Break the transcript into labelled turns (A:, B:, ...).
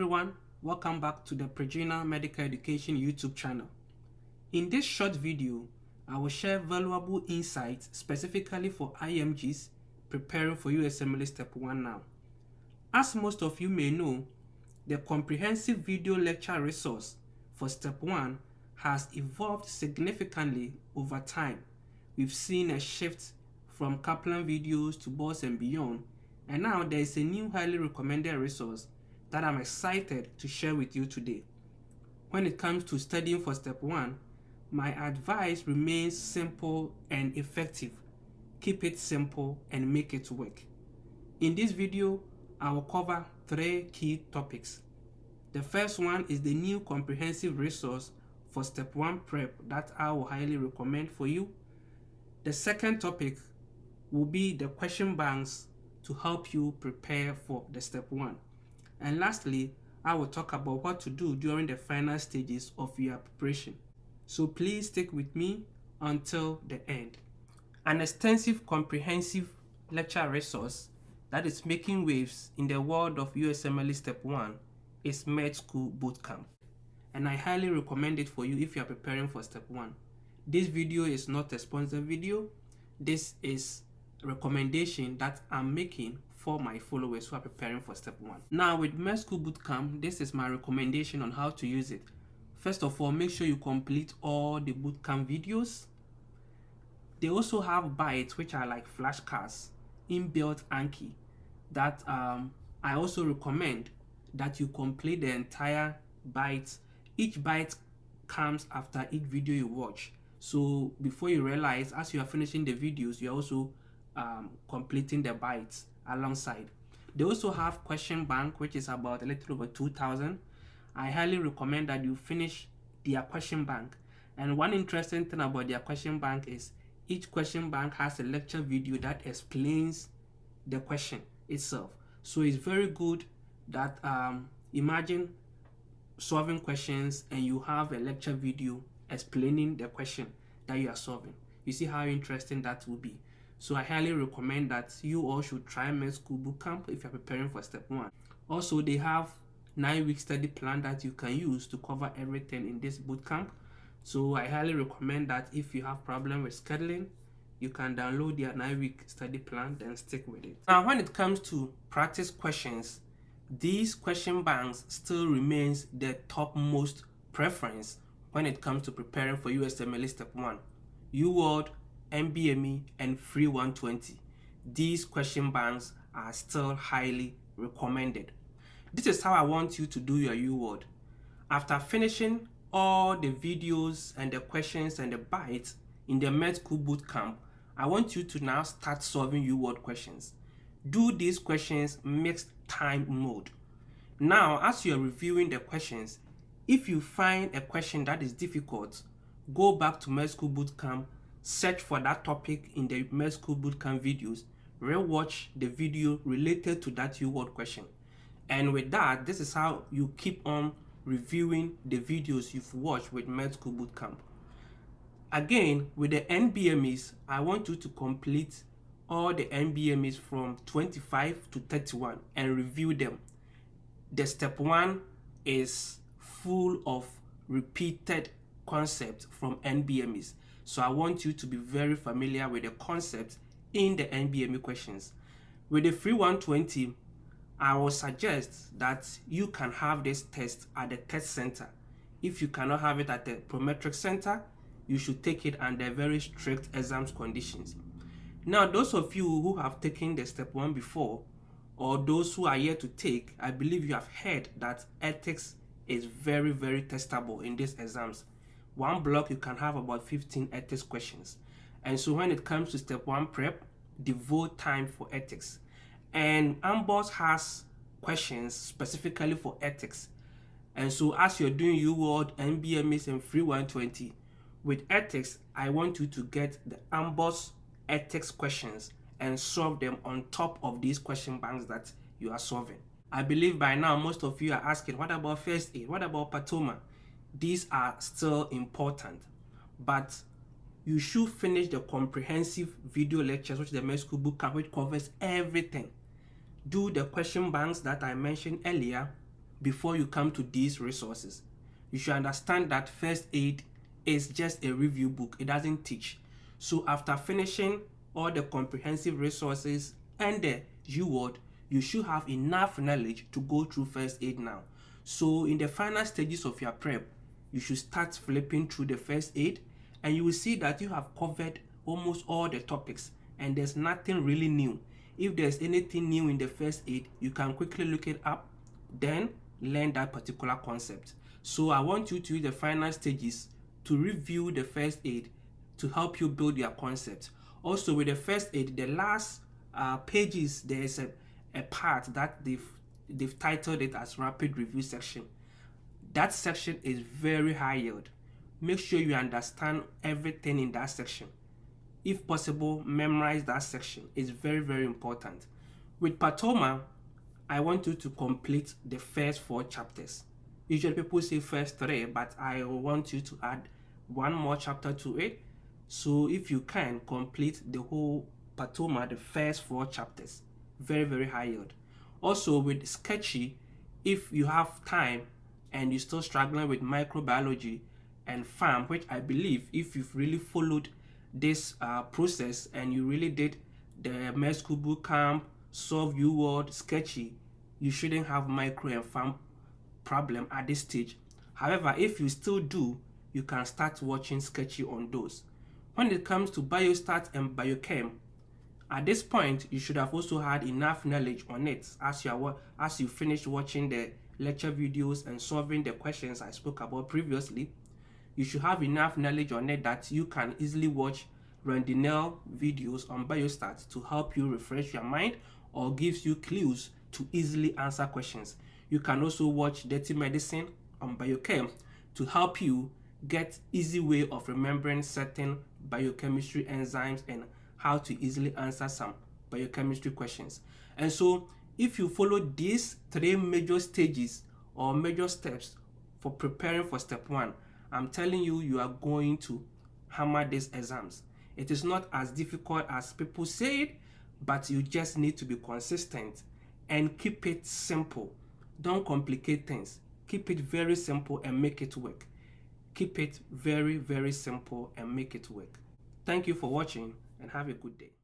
A: everyone, welcome back to the PriGina Medical Education YouTube channel. In this short video, I will share valuable insights specifically for IMGs preparing for USMLE Step 1 now. As most of you may know, the comprehensive video lecture resource for Step 1 has evolved significantly over time. We've seen a shift from Kaplan videos to boards and beyond, and now there is a new highly recommended resource that I'm excited to share with you today. When it comes to studying for Step 1, my advice remains simple and effective. Keep it simple and make it work. In this video, I will cover 3 key topics. The first one is the new comprehensive resource for Step 1 prep that I will highly recommend for you. The second topic will be the question banks to help you prepare for the Step 1. And lastly, I will talk about what to do during the final stages of your preparation. So please stick with me until the end. An extensive comprehensive lecture resource that is making waves in the world of USMLE Step 1 is Med School Bootcamp, and I highly recommend it for you if you are preparing for Step 1. This video is not a sponsored video. This is a recommendation that I'm making for my followers who are preparing for Step 1. Now with Med School Bootcamp, this is my recommendation on how to use it. First of all, make sure you complete all the bootcamp videos. They also have bites, which are like flashcards, inbuilt Anki, that I also recommend that you complete the entire bites. Each bite comes after each video you watch. So before you realize, as you are finishing the videos, you're also completing the bites alongside. They also have question bank, which is about a little over 2,000. I highly recommend that you finish their question bank. And one interesting thing about their question bank is each question bank has a lecture video that explains the question itself. So it's very good that imagine solving questions and you have a lecture video explaining the question that you are solving. You see how interesting that will be. So I highly recommend that you all should try Med School Bootcamp if you're preparing for Step 1. Also, they have 9-week study plan that you can use to cover everything in this bootcamp. So I highly recommend that if you have problem with scheduling, you can download their 9-week study plan, then stick with it. Now, when it comes to practice questions, these question banks still remains the topmost preference when it comes to preparing for USMLE Step 1. UWorld, NBME, and Free 120. These question banks are still highly recommended. This is how I want you to do your UWorld. After finishing all the videos and the questions and the bites in the Med School Bootcamp, I want you to now start solving UWorld questions. Do these questions mixed time mode. Now, as you're reviewing the questions, if you find a question that is difficult, go back to Med School Bootcamp, search for that topic in the Med School Bootcamp videos, rewatch the video related to that UWorld question. And with that, this is how you keep on reviewing the videos you've watched with Med School Bootcamp. Again, with the NBMEs, I want you to complete all the NBMEs from 25 to 31 and review them. The Step 1 is full of repeated concepts from NBMEs. So I want you to be very familiar with the concepts in the NBME questions. With the Free 120, I will suggest that you can have this test at the test center. If you cannot have it at the Prometric Center, you should take it under very strict exams conditions. Now, those of you who have taken the Step 1 before, or those who are yet to take, I believe you have heard that ethics is very, very testable in these exams. One block, you can have about 15 ethics questions. And so when it comes to Step 1 prep, devote time for ethics. And AMBOSS has questions specifically for ethics. And so as you're doing UWorld, NBMEs, and Free 120, with ethics, I want you to get the AMBOSS ethics questions and solve them on top of these question banks that you are solving. I believe by now most of you are asking, what about first aid? What about patoma? These are still important, but you should finish the comprehensive video lectures, which is the Med School Bootcamp, which covers everything. Do the question banks that I mentioned earlier, before you come to these resources. You should understand that first aid is just a review book. It doesn't teach. So after finishing all the comprehensive resources and the U-word, you should have enough knowledge to go through first aid now. So in the final stages of your prep, you should start flipping through the first aid, and you will see that you have covered almost all the topics and there's nothing really new. If there's anything new in the first aid, you can quickly look it up, then learn that particular concept. So I want you to use the final stages to review the first aid to help you build your concept. Also with the first aid, the last pages, there's a part that they've titled it as rapid review section. That section is very high yield. Make sure you understand everything in that section. If possible, memorize that section. It's very, very important. With Patoma, I want you to complete the first 4 chapters. Usually people say first 3, but I want you to add 1 more chapter to it. So if you can, complete the whole Patoma, the first 4 chapters. Very, very high yield. Also with Sketchy, if you have time and you're still struggling with microbiology and farm, which I believe if you've really followed this process and you really did the med school boot camp, solve U-word, Sketchy, you shouldn't have micro and farm problem at this stage. However, if you still do, you can start watching Sketchy on those. When it comes to biostat and biochem, at this point you should have also had enough knowledge on it as you finish watching the lecture videos and solving the questions I spoke about previously. You should have enough knowledge on it that you can easily watch Randinell videos on biostat to help you refresh your mind or gives you clues to easily answer questions. You can also watch Dirty Medicine on biochem to help you get easy way of remembering certain biochemistry enzymes and how to easily answer some biochemistry questions. And so if you follow these 3 major stages or major steps for preparing for step 1, I'm telling you, you are going to hammer these exams. It is not as difficult as people say it, but you just need to be consistent and keep it simple. Don't complicate things. Keep it very simple and make it work. Keep it very, very simple and make it work. Thank you for watching and have a good day.